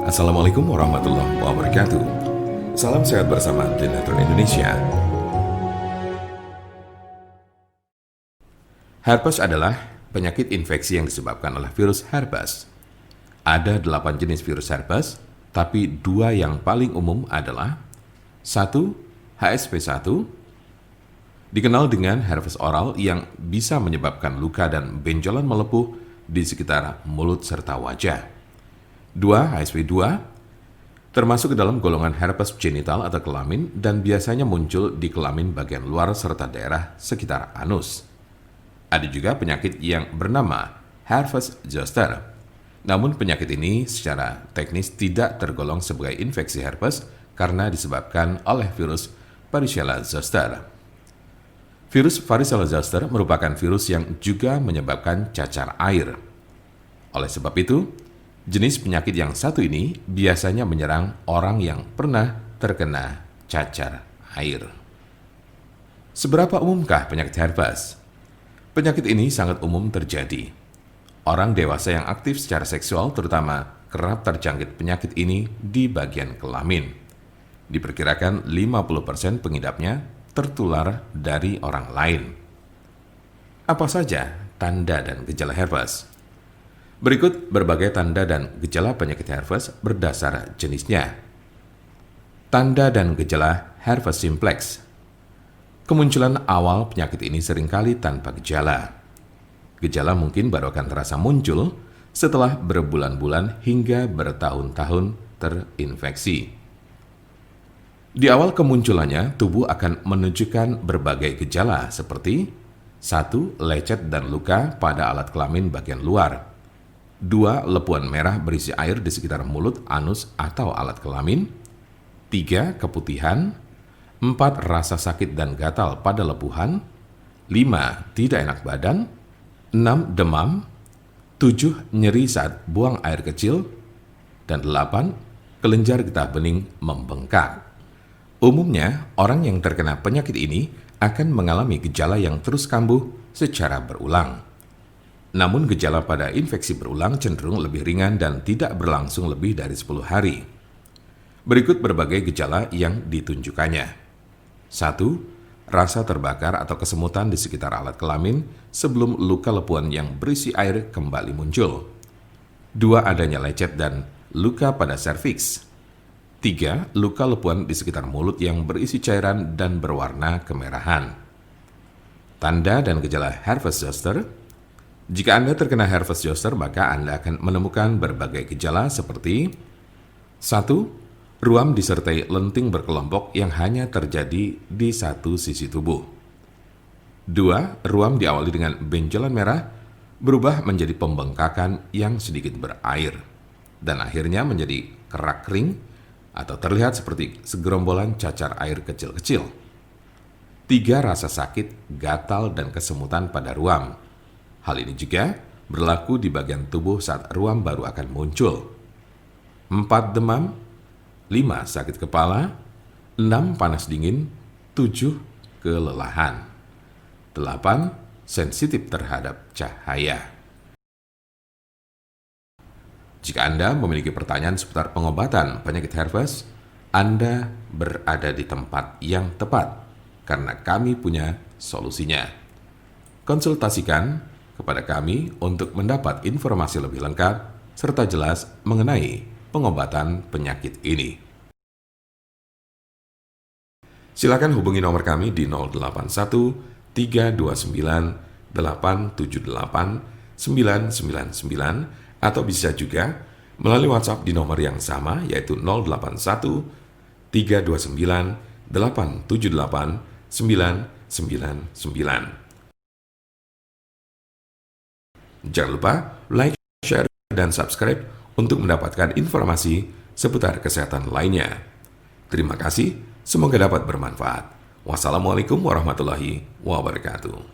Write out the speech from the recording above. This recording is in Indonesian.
Assalamualaikum warahmatullahi wabarakatuh. Salam sehat bersama Trinatron Indonesia. Herpes adalah penyakit infeksi yang disebabkan oleh virus herpes. Ada 8 jenis virus herpes, tapi 2 yang paling umum adalah 1. HSV1, dikenal dengan herpes oral yang bisa menyebabkan luka dan benjolan melepuh di sekitar mulut serta wajah. 2. HSV2, termasuk ke dalam golongan herpes genital atau kelamin dan biasanya muncul di kelamin bagian luar serta daerah sekitar anus. Ada juga penyakit yang bernama herpes zoster. Namun penyakit ini secara teknis tidak tergolong sebagai infeksi herpes karena disebabkan oleh virus Varicella zoster. Virus Varicella zoster merupakan virus yang juga menyebabkan cacar air. Oleh sebab itu, jenis penyakit yang satu ini biasanya menyerang orang yang pernah terkena cacar air. Seberapa umumkah penyakit herpes? Penyakit ini sangat umum terjadi. Orang dewasa yang aktif secara seksual terutama kerap terjangkit penyakit ini di bagian kelamin. Diperkirakan 50% pengidapnya tertular dari orang lain. Apa saja tanda dan gejala herpes? Berikut berbagai tanda dan gejala penyakit herpes berdasar jenisnya. Tanda dan gejala herpes simplex. Kemunculan awal penyakit ini seringkali tanpa gejala. Gejala mungkin baru akan terasa muncul setelah berbulan-bulan hingga bertahun-tahun terinfeksi. Di awal kemunculannya, tubuh akan menunjukkan berbagai gejala seperti 1. Lecet dan luka pada alat kelamin bagian luar. 2. Lepuan merah berisi air di sekitar mulut, anus, atau alat kelamin. 3. Keputihan. 4. Rasa sakit dan gatal pada lepuhan. 5. Tidak enak badan. 6. Demam. 7. Nyeri saat buang air kecil. Dan 8. Kelenjar getah bening membengkak. Umumnya, orang yang terkena penyakit ini akan mengalami gejala yang terus kambuh secara berulang. Namun gejala pada infeksi berulang cenderung lebih ringan dan tidak berlangsung lebih dari 10 hari. Berikut berbagai gejala yang ditunjukkannya. 1. Rasa terbakar atau kesemutan di sekitar alat kelamin sebelum luka lepuan yang berisi air kembali muncul. 2. Adanya lecet dan luka pada serviks. 3. Luka lepuan di sekitar mulut yang berisi cairan dan berwarna kemerahan. Tanda dan gejala herpes zoster. Jika Anda terkena herpes zoster, maka Anda akan menemukan berbagai gejala seperti 1. Ruam disertai lenting berkelompok yang hanya terjadi di satu sisi tubuh. 2. Ruam diawali dengan benjolan merah berubah menjadi pembengkakan yang sedikit berair dan akhirnya menjadi kerak kering atau terlihat seperti segerombolan cacar air kecil-kecil. 3. Rasa sakit, gatal, dan kesemutan pada ruam. Hal ini juga berlaku di bagian tubuh saat ruam baru akan muncul. 4. Demam. 5. Sakit kepala. 6. Panas dingin. 7. Kelelahan. 8. Sensitif terhadap cahaya. Jika Anda memiliki pertanyaan seputar pengobatan penyakit herpes, Anda berada di tempat yang tepat karena kami punya solusinya. Konsultasikan kepada kami untuk mendapat informasi lebih lengkap serta jelas mengenai pengobatan penyakit ini. Silakan hubungi nomor kami di 081 329 878 999 atau bisa juga melalui WhatsApp di nomor yang sama yaitu 081 329 878 999. Jangan lupa like, share, dan subscribe untuk mendapatkan informasi seputar kesehatan lainnya. Terima kasih, semoga dapat bermanfaat. Wassalamualaikum warahmatullahi wabarakatuh.